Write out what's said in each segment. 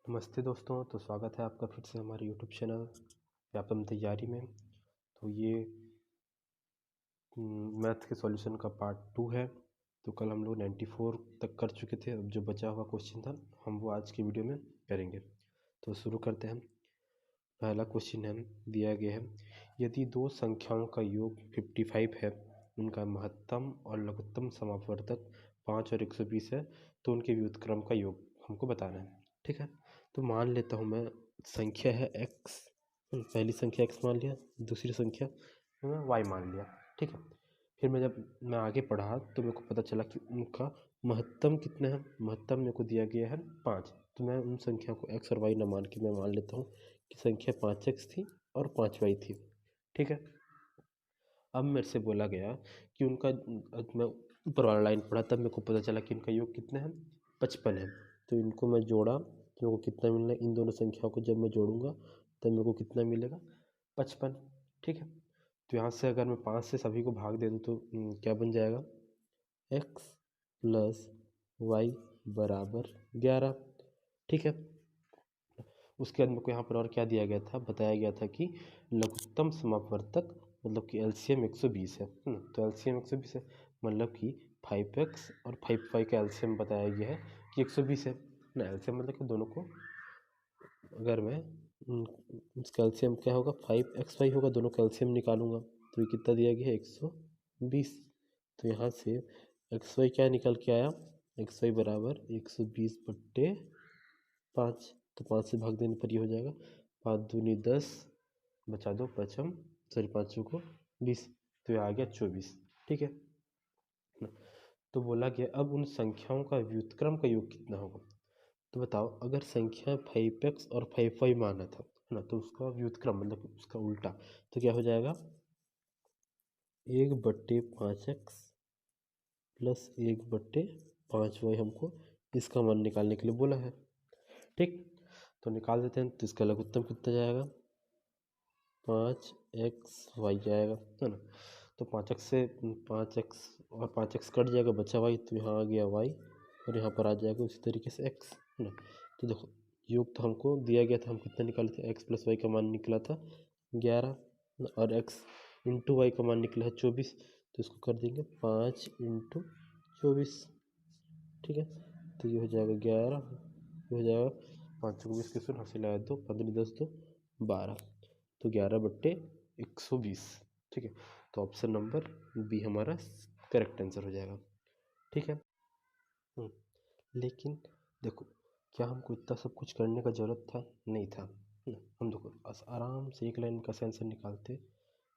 नमस्ते दोस्तों, तो स्वागत है आपका फिर से हमारे यूट्यूब चैनल व्यापम तैयारी में। तो ये मैथ के सॉल्यूशन का पार्ट 2 है। तो कल हम लोग 94 तक कर चुके थे। अब जो बचा हुआ क्वेश्चन था हम वो आज की वीडियो में करेंगे। तो शुरू करते हैं। पहला क्वेश्चन है, दिया गया है, यदि दो संख्याओं का योग 55 है, उनका महत्तम और लघुत्तम समापवर्तक 5 और 120 है, तो उनके व्युत्क्रम का योग हमको बताना है। ठीक है, तो मान लेता हूँ मैं संख्या है x, पहली संख्या x मान लिया, दूसरी संख्या मैं y मान लिया। ठीक है, फिर जब मैं आगे पढ़ा तो मेरे को पता चला कि उनका महत्तम कितना है। महत्तम मेरे को दिया गया है 5। तो मैं उन संख्या को x और y न मान के मैं मान लेता हूँ कि संख्या 5x थी और 5y थी। ठीक है, अब मेरे से बोला गया कि उनका, मैं ऊपर वाला लाइन पढ़ा तब मेरे को पता चला कि इनका योग कितना है, 55 है। तो इनको मैं जोड़ा तो मेरे को कितना मिलना है, इन दोनों संख्याओं को जब मैं जोड़ूंगा तब मेरे को कितना मिलेगा, 55। ठीक है, तो यहाँ से अगर मैं 5 से सभी को भाग दे दूँ तो क्या बन जाएगा, x प्लस वाई बराबर 11। ठीक है, उसके बाद मेरे को यहाँ पर और क्या दिया गया था, बताया गया था कि लघुत्तम समापवर्तक मतलब कि एलसीएम 120 है ना। तो एलसीएम 120 है मतलब कि 5x और 5y का एलसीएम बताया गया है कि 120 है ना। एलसीएम मतलब कि दोनों को अगर मैं उसका एलसीएम क्या होगा, 5xy होगा, दोनों का एलसीएम निकालूंगा तो ये कितना दिया गया है, 120। तो यहाँ से xy क्या निकल के आया, xy बराबर 120/5। तो 5 से भाग देने पर ये हो जाएगा, 5 दूनी 10, बचा दो पचम, सॉरी 5 को 20, तो ये आ गया 24। ठीक है, तो बोला गया अब उन संख्याओं का व्युत्क्रम का योग कितना होगा। तो बताओ, अगर संख्या 5x और 5y माना था है ना, तो उसका व्युत्क्रम मतलब उसका उल्टा तो क्या हो जाएगा, 1/5x प्लस 1/5y हमको इसका मान निकालने के लिए बोला है। ठीक, तो निकाल देते हैं। तो इसका लघुत्तम कितना जाएगा, 5xy जाएगा है ना। तो 5x से 5x और 5x कट जाएगा, बचा y, तो यहाँ आ गया y और यहाँ पर आ जाएगा उसी तरीके से x है ना। तो देखो, योग तो हमको दिया गया था, हम कितना निकाले थे, x प्लस वाई का मान निकला था 11 और x इंटू वाई का मान निकला है 24। तो इसको कर देंगे 5 इंटू 24। ठीक है, तो ये हो जाएगा 11, ये हो जाएगा 5 को 20 के शून्य हासिल आया 2, 15 10 2 12, तो 11/120। ठीक है, तो ऑप्शन नंबर बी हमारा करेक्ट आंसर हो जाएगा। ठीक है, लेकिन देखो, क्या हमको इतना सब कुछ करने का ज़रूरत था, नहीं था ना। हम देखो आराम से एक लाइन का आंसर निकालते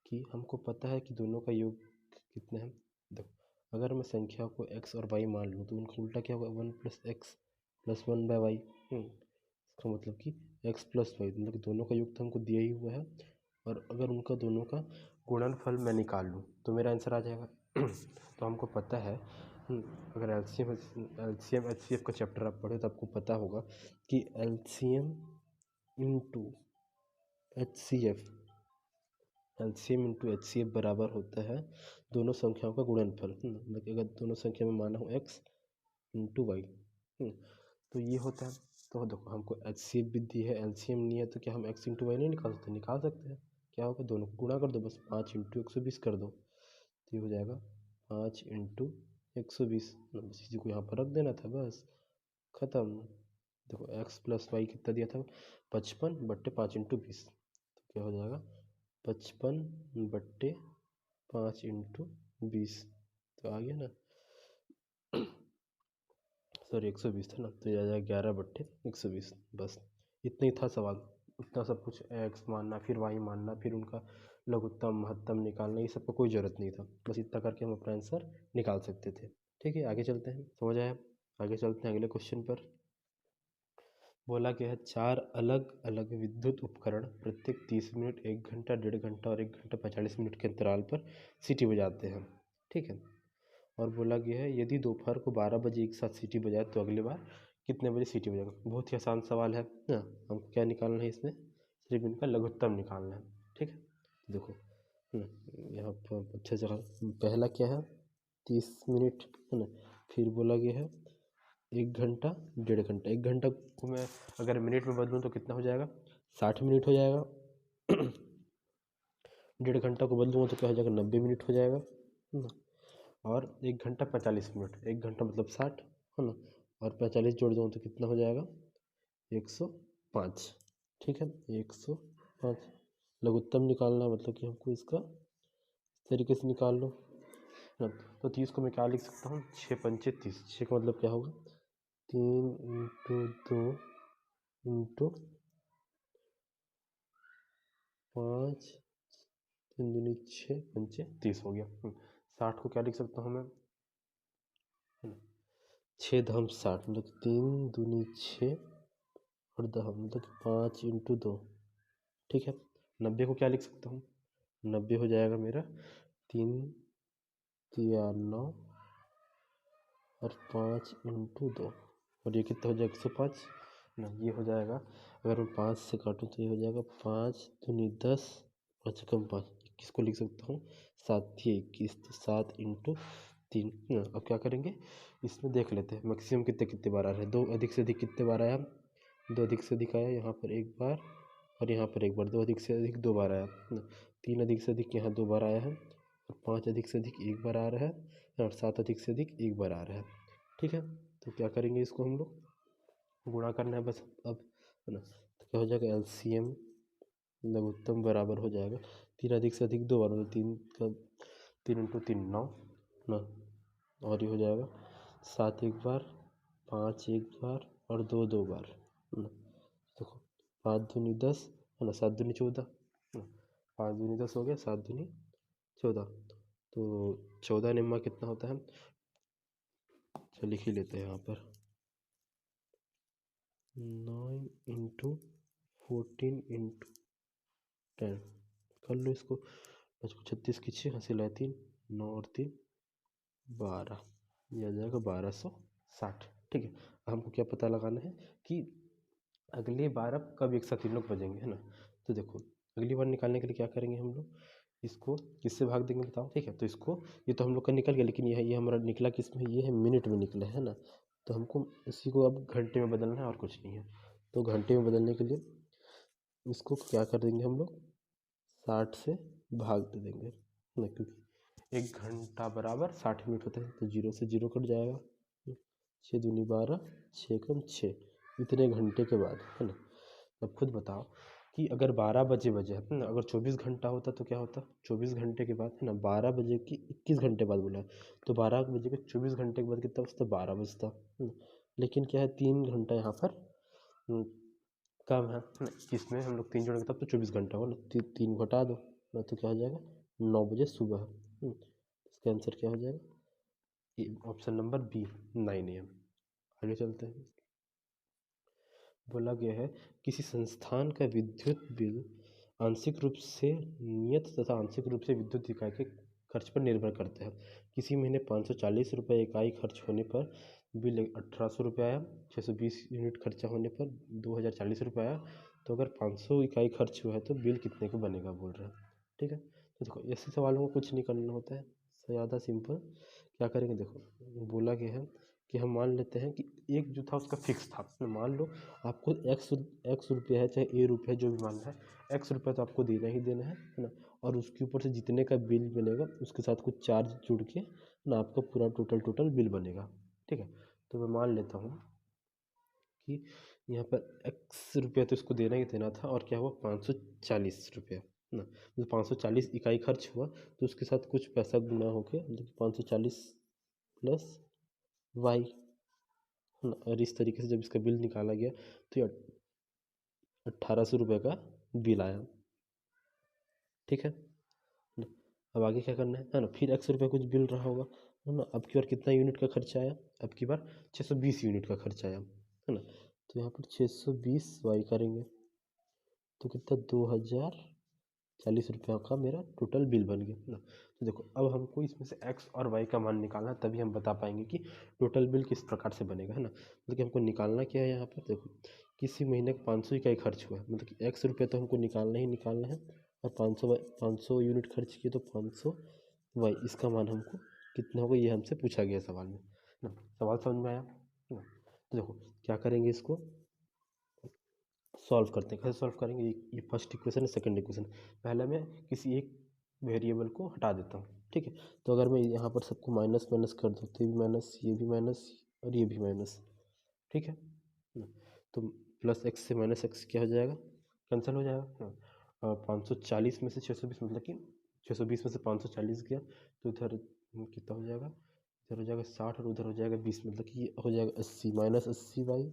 कि हमको पता है कि दोनों का योग कितना है। देखो, अगर मैं संख्या को x और y मान लूँ तो उनका उल्टा क्या होगा, 1 + x + 1/y। इसका मतलब कि x + y मतलब कि दोनों का योग तो हमको दिया ही हुआ है, और अगर उनका दोनों का गुणनफल मैं निकाल लूँ तो मेरा आंसर आ जाएगा। तो हमको पता है, अगर एलसीएम एचसीएफ का चैप्टर आप पढ़े तो आपको पता होगा कि LCM into HCF, LCM into HCF बराबर होता है दोनों संख्याओं का गुणनफल। मतलब कि अगर दोनों संख्या में माना हो x इंटू वाई, तो ये होता है। तो देखो, हमको एचसीएफ भी दी है, एलसीएम नहीं है, तो क्या हम x इंटू वाई नहीं निकाल सकते, निकाल सकते हैं। क्या होगा, दोनों को गुणा कर दो, बस 5 इंटू 120 कर दो, तो ये हो जाएगा 5 इंटू 120। बस इसी को यहाँ पर रख देना था, बस ख़त्म। देखो x प्लस वाई कितना दिया था, 55/5 इंटू 20, तो क्या हो जाएगा 55/5 इंटू 20, तो आ गया ना, सॉरी 120 था ना, तो यह आ जाएगा 11/120। बस इतना ही था सवाल। उतना सब कुछ x मानना, फिर y मानना, फिर उनका लघुत्तम महत्तम निकालना, ये सब का कोई ज़रूरत नहीं था। बस इतना करके हम अपना आंसर निकाल सकते थे। ठीक है, आगे चलते हैं, समझ आया। आगे चलते हैं अगले क्वेश्चन पर। बोला गया है 4 अलग अलग विद्युत उपकरण प्रत्येक 30 मिनट, 1 घंटा, 1.5 घंटा और 1 घंटा 45 मिनट के अंतराल पर सीटी बजाते हैं। ठीक है, और बोला गया है यदि दोपहर को 12 बजे एक साथ सीटी बजाए तो अगली बार कितने बजे सीटी बजाएगा। बहुत ही आसान सवाल है ना। हमको क्या निकालना है इसमें, सिर्फ इनका लघुत्तम निकालना है। ठीक है, देखो यहाँ पर अच्छे जगह पहला क्या है, 30 मिनट है ना, फिर बोला गया है 1 घंटा 1.5 घंटा। 1 घंटा को मैं अगर मिनट में बदलूँ तो कितना हो जाएगा? 60 मिनट हो जाएगा। 1.5 घंटा को बदलूँगा तो क्या हो जाएगा? 90 मिनट हो जाएगा, है ना। और 1 घंटा 45 मिनट, 1 घंटा मतलब 60, है ना। और 45 जोड़ दूँ तो कितना हो जाएगा? 105। ठीक है, 105 लघुत्तम निकालना है, मतलब कि हमको इसका इस तरीके से निकाल लो, है ना। तो 30 को मैं क्या लिख सकता हूँ? 6 पंचे 30। 6 का मतलब क्या होगा? 3 × 2 × 5, 3 दूनी 6 पंचे 30 हो गया। 60 को क्या लिख सकता हूँ मैं? है ना, 6 दहम 60, मतलब 3 दूनी 6 और दहम मतलब 5 × 2। ठीक है, 90 को क्या लिख सकता हूँ? 90 हो जाएगा मेरा 3 3 9 और 5 × 2, और ये कितना हो जाएगा? 105 ना। ये हो जाएगा, अगर मैं 5 से काटूँ तो ये हो जाएगा 5 दूनी 10, 5 कम 5, 21 को लिख सकता हूँ 7 21, तो 7 × 3 ना। अब क्या करेंगे, इसमें देख लेते हैं मैक्सिमम कितने कितने बार आ रहे हैं। 2 अधिक से अधिक कितने बार आया? 2 अधिक से अधिक आया यहाँ पर 1 बार और यहाँ पर 1 बार। 2 अधिक से अधिक 2 बार आया ना। 3 अधिक से अधिक यहाँ 2 बार आया है, और 5 अधिक से अधिक 1 बार आ रहा है, और 7 अधिक से अधिक 1 बार आ रहा है। ठीक है, तो क्या करेंगे, इसको हम लोग गुणा करना है बस अब, है ना। तो क्या हो जाएगा? LCM लघुत्तम बराबर हो जाएगा 3 अधिक से अधिक 2 बार, मतलब 3 का 3 × 3 9 ना, और ये हो जाएगा 7 1 बार, 5 1 बार और 2 2 बार, है ना। देखो 5 दूनी 10, है ना, 7 दूनी 14, 5 दूनी 10 हो गया, 7 दूनी 14, तो 14 निम्मा कितना होता है? चलो लिख ही लेते हैं यहाँ पर, 9 × 14 × 10 कर लो इसको। 36 की 6 हंसी लाए 3, 9 और 3 12, ये आ जाएगा 1260। ठीक है, हमको क्या पता लगाना है कि अगली बार अब कब एक साथ 3 लोग बजेंगे, है ना। तो देखो अगली बार निकालने के लिए क्या करेंगे हम लोग, इसको किससे भाग देंगे बताओ? ठीक है, तो इसको, ये तो हम लोग का निकल गया, लेकिन ये हमारा निकला किस में? ये है मिनट में निकला है ना। तो हमको इसी को अब घंटे में बदलना है और कुछ नहीं है। तो घंटे में बदलने के लिए इसको क्या कर देंगे हम लोग? 60 से भाग दे देंगे ना, क्योंकि 1 घंटा बराबर 60 मिनट होते हैं, तो 0 से 0 कट जाएगा। 6 दूनी 12, 6 कम 6, इतने घंटे के बाद, है ना। अब खुद बताओ कि अगर 12 बजे है ना, अगर 24 घंटा होता तो क्या होता? 24 घंटे के बाद, है ना, 12 बजे की 21 घंटे बाद बोला है, तो 12 बजे के 24 घंटे के बाद कितना बजता? 12 बजता, है ना। लेकिन क्या है, 3 घंटा यहाँ पर कम है ना। इसमें हम लोग 3 जोड़ेंगे तब तो 24 घंटा हो ना, 3 घटा दो ना, तो क्या हो जाएगा? 9 बजे सुबह। इसका आंसर क्या हो जाएगा? Option number B, 9 AM। आगे चलते हैं। बोला गया है किसी संस्थान का विद्युत बिल आंशिक रूप से नियत तथा आंशिक रूप से विद्युत इकाई के खर्च पर निर्भर करता है। किसी महीने 540 रुपये इकाई खर्च होने पर बिल 1800 रुपये आया, 620 यूनिट खर्चा होने पर 2040 रुपये आया। तो अगर 500 इकाई खर्च हुआ है तो बिल कितने का बनेगा बोल रहा है। ठीक है, तो देखो ऐसे सवालों को कुछ नहीं करना होता है, ज़्यादा सिंपल। क्या करेंगे, देखो बोला गया है कि हम मान लेते हैं कि एक जो था उसका फिक्स था। मान लो आपको एक्स रुपया है, चाहे ए रुपया, जो भी मानना है, एक्स रुपया तो आपको देना ही देना है ना। और उसके ऊपर से जितने का बिल बनेगा उसके साथ कुछ चार्ज जुड़ के ना आपका पूरा टोटल बिल बनेगा। ठीक है, तो मैं मान लेता हूँ कि यहाँ पर एक्स रुपया तो इसको देना ही देना था, और क्या हुआ? 540 रुपया ना, मतलब 540 इकाई खर्च हुआ, तो उसके साथ कुछ पैसा गुणा होके मतलब 540 प्लस वाई, है ना। और इस तरीके से जब इसका बिल निकाला गया तो ये 1800 रुपये का बिल आया। ठीक है ना? अब आगे क्या करना है ना, फिर एक्स रुपये कुछ बिल रहा होगा, है ना। अब की बार कितना यूनिट का खर्चा आया? अब की बार 620 यूनिट का खर्चा आया, है ना। तो यहाँ पर 620 वाई करेंगे तो कितना? 2040 रुपये का मेरा टोटल बिल बन गया, है ना। तो देखो अब हमको इसमें से एक्स और वाई का मान निकालना है, तभी हम बता पाएंगे कि टोटल बिल किस प्रकार से बनेगा, है ना। मतलब कि हमको निकालना क्या है यहाँ पर, देखो किसी महीने का 500 इकाई खर्च हुआ है, मतलब कि एक्स रुपये तो हमको निकालना ही निकालना है, और 500 यूनिट खर्च किए तो 500 वाई, इसका मान हमको कितना होगा ये हमसे पूछा गया सवाल में, है ना। सवाल समझ में आया, है ना। तो देखो क्या करेंगे, इसको सॉल्व करते हैं। कैसे सॉल्व करेंगे, ये फर्स्ट इक्वेशन है, सेकंड इक्वेशन। पहले मैं किसी एक वेरिएबल को हटा देता हूँ, ठीक है। तो अगर मैं यहाँ पर सबको माइनस माइनस कर दूँ तो ये भी माइनस, ये भी माइनस और ये भी माइनस, ठीक है। तो प्लस एक्स से माइनस एक्स क्या हो जाएगा, कैंसिल हो जाएगा। 540 में से 620, मतलब कि 620 में से 540 गया तो इधर कितना हो जाएगा, इधर हो जाएगा 60 और उधर हो जाएगा 20, मतलब कि ये हो जाएगा 80, माइनस 80/,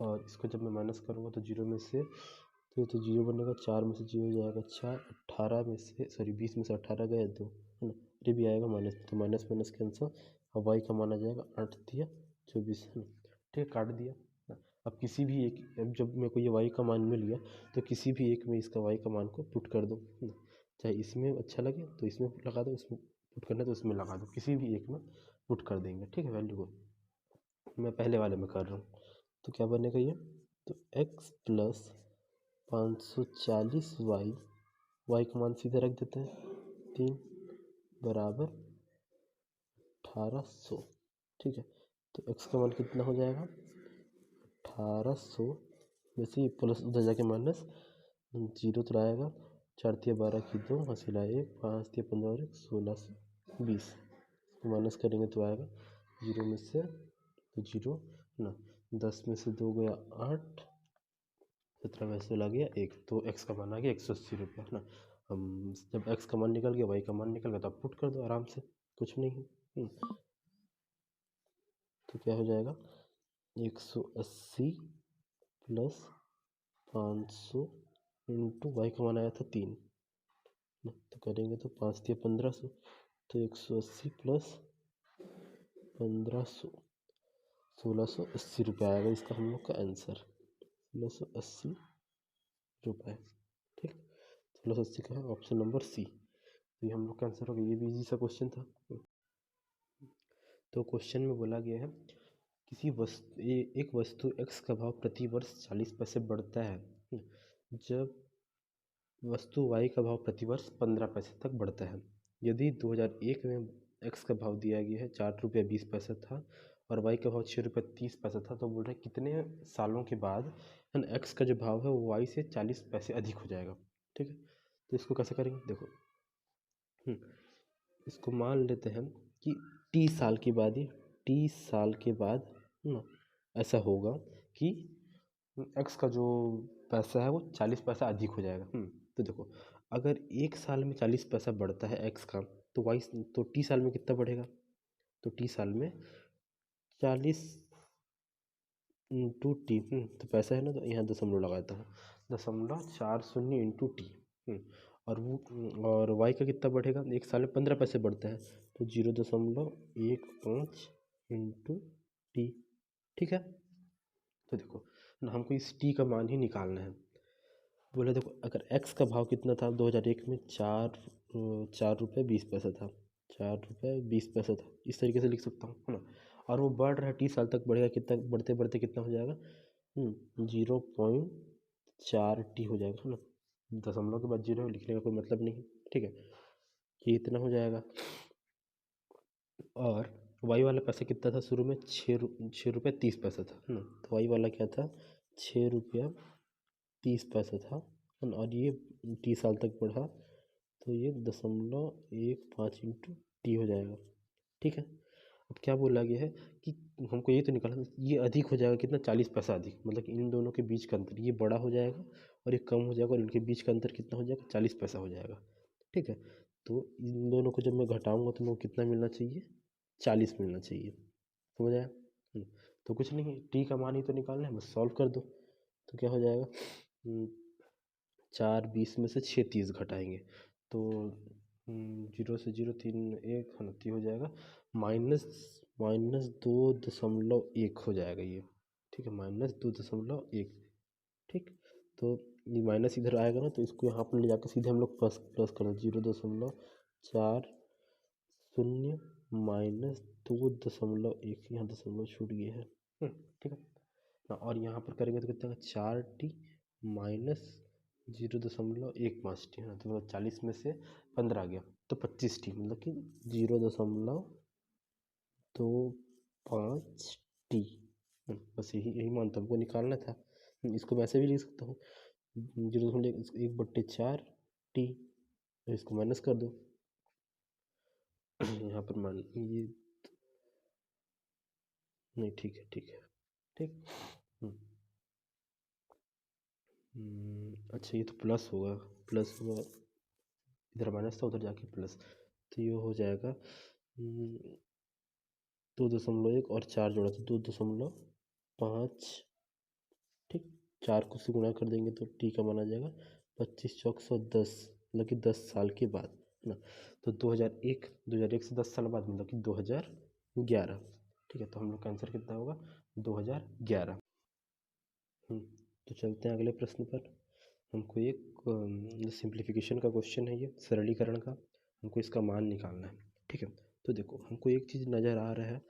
और इसको जब मैं माइनस करूँगा तो जीरो में से तो जीरो बनेगा, 4 में से जीरो हो जाएगा 4, 18 में से सॉरी 20 में से 18 गया 2, है ना। ये भी आएगा माइनस, तो माइनस माइनस कैंसिल, अब वाई का मान आ जाएगा 8 दिया 24, है ना। ठीक है, काट दिया। अब किसी भी एक, अब जब मेरे को ये वाई का मान मिल गया तो किसी भी एक में इसका वाई का मान को पुट कर दो, है ना। चाहे इसमें अच्छा लगे तो इसमें लगा दो, इसमें पुट करना है तो इसमें लगा दो, किसी भी एक में पुट कर देंगे, ठीक है। वैल्यू को मैं पहले वाले में कर रहा हूँ, तो क्या बनेगा ये, तो x प्लस 540 वाई का मान सीधे रख देते हैं 3 बराबर 1800, ठीक है। तो x का मान कितना हो जाएगा 1800, वैसे ही प्लस उधर जाके माइनस, जीरो तो आएगा, 4 तिया 12 की 2, हसीला 1, 5 तिया 15 और 1 1620, माइनस करेंगे तो आएगा जीरो में से तो जीरो ना, 10 में से 2 गया 8, 17 में से लग गया 1, तो x का मान आ गया 180 रुपया, है ना। हम जब x का मान निकल गया, y का मान निकल गया, तो आप पुट कर दो आराम से, कुछ नहीं है। तो क्या हो जाएगा 180 प्लस 500 इंटू वाई का मान आया था 3, तो करेंगे तो 5 दिया 1500, तो 180 प्लस 1500 1680 रुपये आएगा इसका हम लोग का आंसर, 1680 रुपये, ठीक। 1680 का है ऑप्शन नंबर सी, तो ये हम लोग का आंसर हो गया। ये भी इजी सा क्वेश्चन था। तो क्वेश्चन में बोला गया है किसी वस्तु एक वस्तु x का भाव प्रति वर्ष 40 पैसे बढ़ता है जब वस्तु y का भाव प्रति वर्ष 15 पैसे तक बढ़ता है। यदि 2001 में x का भाव दिया गया है 4 रुपये 20 पैसा था और y का भाव 6 रुपये 30 पैसा था, तो बोल रहे हैं कितने सालों के बाद x का जो भाव है वो y से 40 पैसे अधिक हो जाएगा, ठीक है। तो इसको कैसे करेंगे, देखो इसको मान लेते हैं कि टी साल के बाद, ही टी साल के बाद ना ऐसा होगा कि एक्स का जो पैसा है वो 40 पैसा अधिक हो जाएगा। तो देखो अगर एक साल में 40 पैसा बढ़ता है एक्स का, तो वाई तो टी साल में कितना बढ़ेगा, तो टी साल में 40 इंटू टी, तो पैसा है ना, तो यहाँ दशमलव लगाता हूँ, 0.40 इंटू टी, और वो और वाई का कितना बढ़ेगा, एक साल में 15 पैसे बढ़ता है, तो 0.15 इंटू टी, ठीक है। तो देखो ना हमको इस टी का मान ही निकालना है। बोले देखो अगर एक्स का भाव कितना था 2001 में, 4 रुपये 20 पैसा था, 4 रुपये 20 पैसा था, इस तरीके से लिख सकता हूँ, है ना। और वो बढ़ रहा है, 30 साल तक बढ़ेगा, कितना बढ़ते बढ़ते कितना हो जाएगा 0.4 टी हो जाएगा, है ना। दशमलव के बाद जीरो लिखने का कोई मतलब नहीं, ठीक है। ये इतना हो जाएगा। और वाई वाला पैसा कितना था शुरू में, 6 रुपये 30 पैसा था, है ना। तो वाई वाला क्या था 6 रुपया 30 पैसा था, और ये टी साल तक बढ़ा, तो ये 0.15 इंटू टी हो जाएगा, ठीक है। अब क्या बोला गया है कि हमको ये तो निकालना, ये अधिक हो जाएगा कितना 40 पैसा अधिक, मतलब कि इन दोनों के बीच का अंतर ये बड़ा हो जाएगा और ये कम हो जाएगा, और इनके बीच का अंतर कितना हो जाएगा 40 पैसा हो जाएगा, ठीक है। तो इन दोनों को जब मैं घटाऊंगा तो मेरे को कितना मिलना चाहिए, 40 मिलना चाहिए, समझ आया। तो कुछ नहीं है, टी का मान ही तो निकालना है, बस सॉल्व कर दो। तो क्या हो जाएगा 4 20 में से 6 30 घटाएंगे तो 0 से 0 3 1 29 हो जाएगा, माइनस माइनस 2.1 हो जाएगा ये, ठीक है, -2.1, ठीक। तो ये माइनस इधर आएगा ना, तो इसको यहाँ पर ले जाकर सीधे हम लोग प्लस प्लस कर दें, 0.40 -2.1, यहाँ दशमलव छूट गया है, ठीक है। और यहाँ पर करेंगे तो कितना 4 टी माइनस 0.15 टी, है ना। तो 40 में से 15 आ गया तो 25 टी, मतलब कि 0.25 5t। बस यही यही मान तो हमको निकालना था। इसको मैं ऐसे भी लिख सकता हूँ 0.1/4t। तो इसको माइनस कर दो। यहाँ पर मान ये नहीं, ठीक है ठीक है ठीक। अच्छा, ये तो प्लस होगा, प्लस होगा, इधर माइनस था उधर जाके प्लस, तो ये हो जाएगा 2.1 और 4 जोड़ा तो 2.5। ठीक, 4 को से गुणा कर देंगे तो टी का मान आ जाएगा 25 चौक 110, मतलब कि 10 साल के बाद, है ना। तो 2001 से 10 साल बाद मतलब कि 2011। ठीक है, तो हम लोग का आंसर कितना होगा 2011। तो चलते हैं अगले प्रश्न पर। हमको एक सिंप्लीफिकेशन का क्वेश्चन है, ये सरलीकरण का, हमको इसका मान निकालना है। ठीक है, तो देखो हमको एक चीज़ नज़र आ रहा है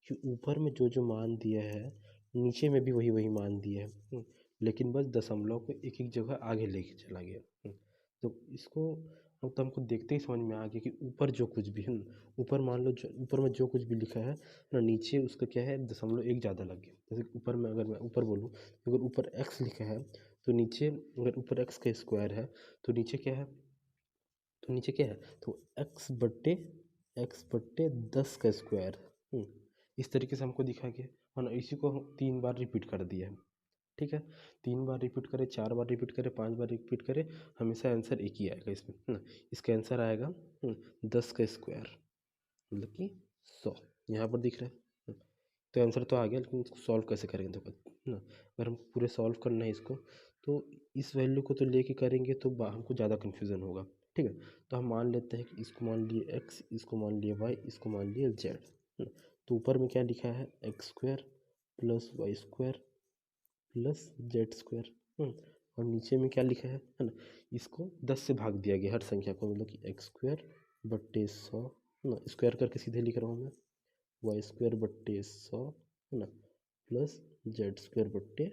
कि ऊपर में जो जो मान दिया है नीचे में भी वही वही मान दिया है, लेकिन बस दशमलव को एक एक जगह आगे लेके चला गया। तो इसको तो हमको देखते ही समझ में आ गया कि ऊपर जो कुछ भी है ना, ऊपर मान लो ऊपर में जो कुछ भी लिखा है ना, नीचे उसका क्या है 0.1 ज़्यादा लग गया। जैसे ऊपर में अगर मैं ऊपर बोलूँ, अगर ऊपर x लिखा है तो नीचे, अगर ऊपर x का स्क्वायर है तो नीचे क्या है, तो x बट्टे 10 का स्क्वायर। इस तरीके से हमको दिखा गया, और इसी को हम 3 बार रिपीट कर दिया है। ठीक है, 3 बार रिपीट करें, 4 बार रिपीट करें, 5 बार रिपीट करें, हमेशा आंसर एक ही आएगा इसमें, है ना। इसका आंसर आएगा 10 का स्क्वायर, मतलब कि 100। यहाँ पर दिख रहा है। तो आंसर तो आ गया, लेकिन इसको सॉल्व कैसे करेंगे तो ना, अगर हम पूरे सॉल्व करना है इसको, तो इस वैल्यू को तो लेके करेंगे तो हमको ज़्यादा कन्फ्यूज़न होगा। ठीक है, तो हम मान लेते हैं कि इसको मान लिए x, इसको मान लिए y, इसको मान लिए z। तो ऊपर में क्या लिखा है x² + y² + z²। और नीचे में क्या लिखा है ना, इसको 10 से भाग दिया गया हर संख्या को, मतलब कि x² बट्टे 100 ना, स्क्वायर करके सीधे लिख रहा हूँ मैं, y² बट्टे 100 है ना, प्लस z² बट्टे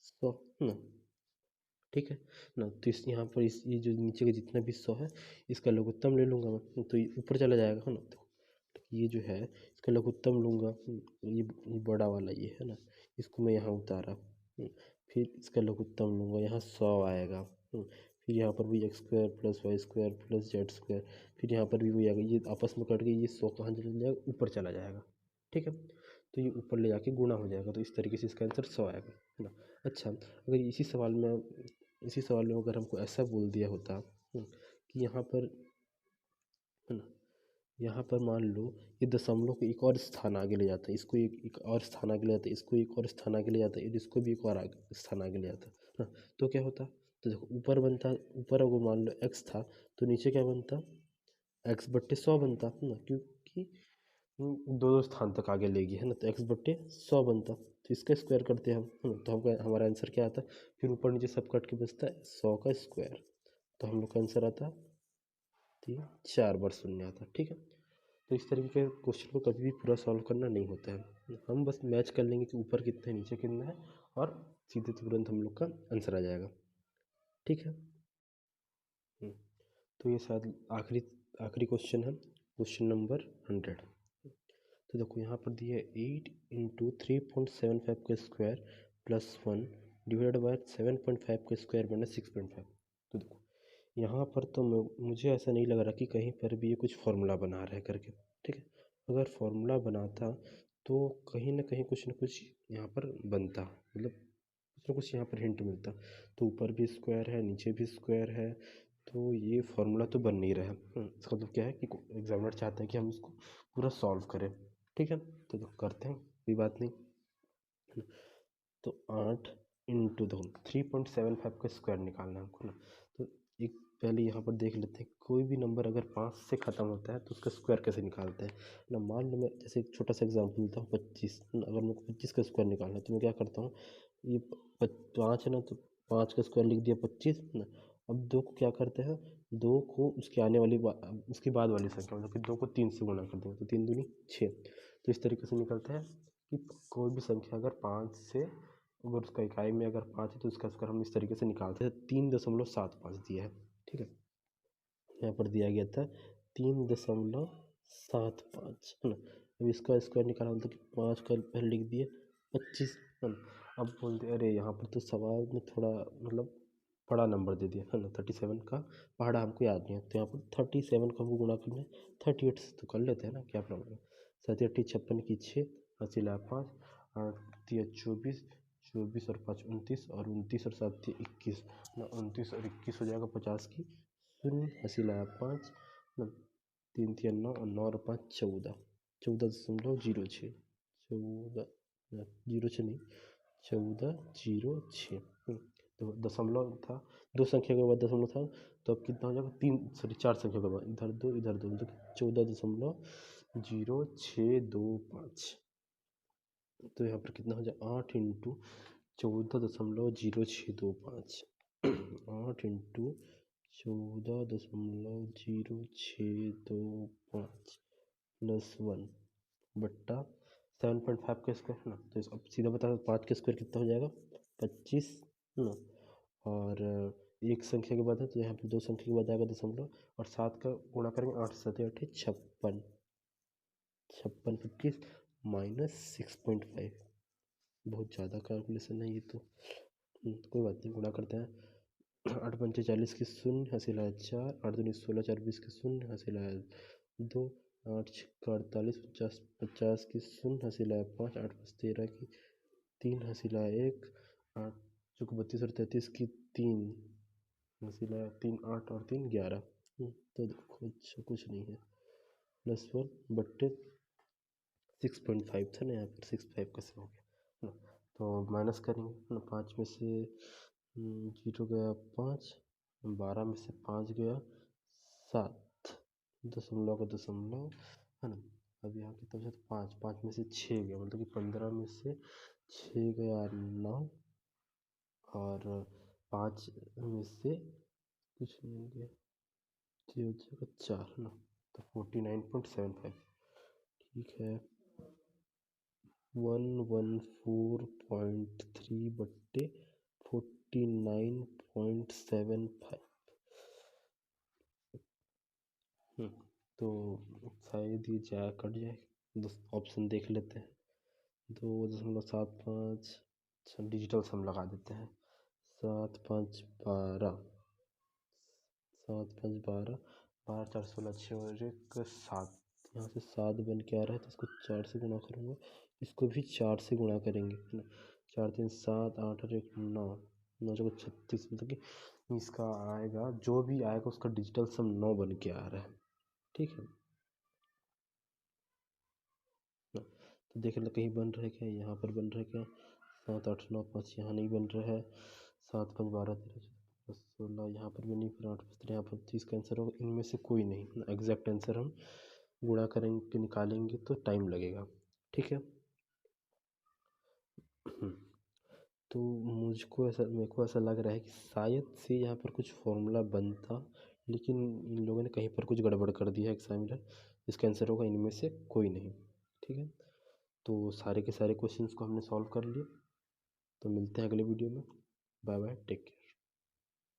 100 है ना। ठीक है ना, तो इस यहाँ पर इस ये जो नीचे का जितना भी 100 है इसका लघुत्तम ले लूँगा मैं, तो ये ऊपर चला जाएगा, है ना। तो ये जो है इसका लघुत्तम लूँगा, ये बड़ा वाला ये है ना, इसको मैं यहाँ उतारा, फिर इसका लघुत्तम लूँगा, यहाँ 100 आएगा। फिर यहाँ पर भी x² + y² + z², फिर यहाँ पर भी वही आएगा, ये आपस में कट के ये 100 कहाँ चला जाएगा, ऊपर चला जाएगा। ठीक है, तो ये ऊपर ले जाके गुणा हो जाएगा, तो इस तरीके से इसका आंसर 100 आएगा, है ना। अच्छा, अगर इसी सवाल में अगर हमको ऐसा बोल दिया होता कि यहाँ पर, है ना, यहाँ पर मान लो ये दशमलव को एक और स्थान आगे ले जाता है, इसको एक और स्थान आगे ले जाता है, इसको एक और स्थान आगे ले जाता है, इसको भी एक और स्थान आगे ले जाता है ना, तो क्या होता, तो देखो ऊपर बनता, ऊपर अगर मान लो x था तो नीचे क्या बनता, x/100 बनता, है ना, क्योंकि दो दो स्थान तक आगे ले गया, है ना, तो x/100 बनता। तो इसका स्क्वायर करते हैं हम, है ना, तो हमका हमारा आंसर क्या आता है, फिर ऊपर नीचे सब कट के बचता है 100 का स्क्वायर, तो हम लोग का आंसर आता 4 बार शून्य आता। ठीक है, तो इस तरीके के क्वेश्चन को कभी भी पूरा सॉल्व करना नहीं होता है, हम बस मैच कर लेंगे कि ऊपर कितना है नीचे कितना है, और सीधे तुरंत हम लोग का आंसर आ जाएगा। ठीक है, तो ये शायद आखिरी आखिरी क्वेश्चन है, क्वेश्चन नंबर 100। तो देखो यहाँ पर दिया है 8 × 3.75 का स्क्वायर +1 डिवाइड बाय 7.5 का स्क्वायर माइनस 6.5। तो देखो यहाँ पर तो मुझे ऐसा नहीं लग रहा कि कहीं पर भी ये कुछ फार्मूला बना रहा है करके। ठीक है, अगर फार्मूला बनाता तो कहीं ना कहीं कुछ ना कुछ यहाँ पर बनता, मतलब कुछ ना कुछ यहाँ पर हिंट मिलता। तो ऊपर भी स्क्वायर है, नीचे भी स्क्वायर है, तो ये फार्मूला तो बन नहीं रहा है। इसका मतलब क्या है कि एग्जामिनर चाहता है कि हम इसको पूरा सॉल्व करें। ठीक है, तो करते हैं, कोई बात नहीं। तो 8 इंटू दो 3.75 का स्क्वायर निकालना है हमको ना। तो एक पहले यहाँ पर देख लेते हैं, कोई भी नंबर अगर 5 से ख़त्म होता है तो उसका स्क्वायर कैसे निकालते हैं ना। मान लो मैं जैसे एक छोटा सा एग्जांपल देता हूँ 25, अगर मेरे को 25 का स्क्वायर निकालना है तो मैं क्या करता हूँ, ये 5 है ना, तो 5 का स्क्वायर लिख दिया 25 ना। अब 2 को क्या करते हैं, 2 को उसके आने वाली उसके बाद वाली संख्या, मतलब कि 2 को 3 से गुणा कर देंगे तो 3 दूनी 6। तो इस तरीके से निकलता है कि कोई भी संख्या अगर 5 से, अगर उसका इकाई में अगर 5 है तो उसका स्क्वायर हम इस तरीके से निकालते हैं। 3.75 दिया है। ठीक है, यहाँ पर दिया गया था 3.75, है ना। अब इसका स्क्वायर निकाला मतलब कि 5 का पहले लिख दिए 25 है ना। अब बोलते अरे यहाँ पर तो सवाल में थोड़ा मतलब बड़ा नंबर दे दिया है ना, 37 का पहाड़ा हमको याद नहीं है, तो यहाँ पर 37 को हमको गुणा करना है 38 से, तो कर लेते हैं ना, क्या प्रॉब्लम है। 7 8 56 की 6, 80 लाख 5, 8 3 24, 24 और 5 29, और 29 और 7 21 ना, 29 और 21 हो जाएगा 50 की 0, 80 लाख 5 ना, 3 3 9 और 9 और 5 14, 14.06, 14 नहीं 1406। तो दशमलव था, दो संख्या के बाद दशमलव था, तो अब कितना हो जाएगा, 4 संख्या के बाद इधर दो मतलब 14.0625। तो यहाँ पर कितना हो जाए 8 इंटू 14.0625 8 इंटू 14.0625 प्लस 1 बट्टा 7.5 का स्क्वायर है ना। तो अब सीधा बता 5 का स्क्वायर कितना हो जाएगा 25 है ना। और एक संख्या के बाद है तो यहाँ पर दो संख्या के बाद आएगा दशमलव, और 7 का गुणा करेंगे 8 7 8 56, 56 25 माइनस 6.5। बहुत ज़्यादा कैलकुलेशन है ये तो, कोई बात नहीं, गुणा करते हैं। 8 पंचे 40 की 0, हासिल है 4, 8 दूनी 16 4 20 की 0, हासिल है 2, 8 छक्का 48 50 की 0, हासिल है 5, 8 5 13 की 3, हासिल है 1, 8 चौको 32 और 33 की 3, हासिल है 3 8 और 3 11। तो कुछ नहीं है, प्लस 1 बट्टे 6.5 था ना, यहाँ पर 6.5 कैसे हो गया है ना। तो माइनस करेंगे ना, 5 में से 0 गया 5, 12 में से 5 गया 7, दशमलव का दशमलव है ना। अब यहाँ कितना बचा, 5 में से 6 गया मतलब कि 15 में से 6 गया 9, और 5 में से कुछ नहीं गया, 4 है ना, तो 49.75। ठीक है, 114.3 बट्टे 49.75। तो शायद ये जाए कट जाए, ऑप्शन देख लेते हैं। 2.75, डिजिटल सम लगा देते हैं, 7 5 12, 7 5 12, 12 4 16 6 और 1 7, यहाँ से 7 बन के आ रहा है तो इसको 4 से गुणा करूँगा, इसको भी 4 से गुणा करेंगे है ना। 4 3 7 8 और 1 9, 9 जगह 36, मतलब कि इसका आएगा जो भी आएगा उसका डिजिटल सम 9 बन के आ रहा है। ठीक है ना, तो देख लो कहीं बन रहा है क्या, यहाँ पर बन रहा है क्या, 7 8 9 5 यहाँ नहीं बन रहा है, 7 5 12 13 16 यहाँ पर भी नहीं, फिर 8 5 13 यहाँ पर, तो इसका आंसर होगा इनमें से कोई नहीं। एग्जैक्ट आंसर हम गुणा करेंगे निकालेंगे तो टाइम लगेगा। ठीक है तो मेरे को ऐसा लग रहा है कि शायद से यहाँ पर कुछ फॉर्मूला बनता, लेकिन इन लोगों ने कहीं पर कुछ गड़बड़ कर दिया है एग्जामिनर, इसका आंसर होगा इनमें से कोई नहीं। ठीक है, तो सारे के सारे क्वेश्चंस को हमने सॉल्व कर लिए, तो मिलते हैं अगले वीडियो में। Bye bye, take care.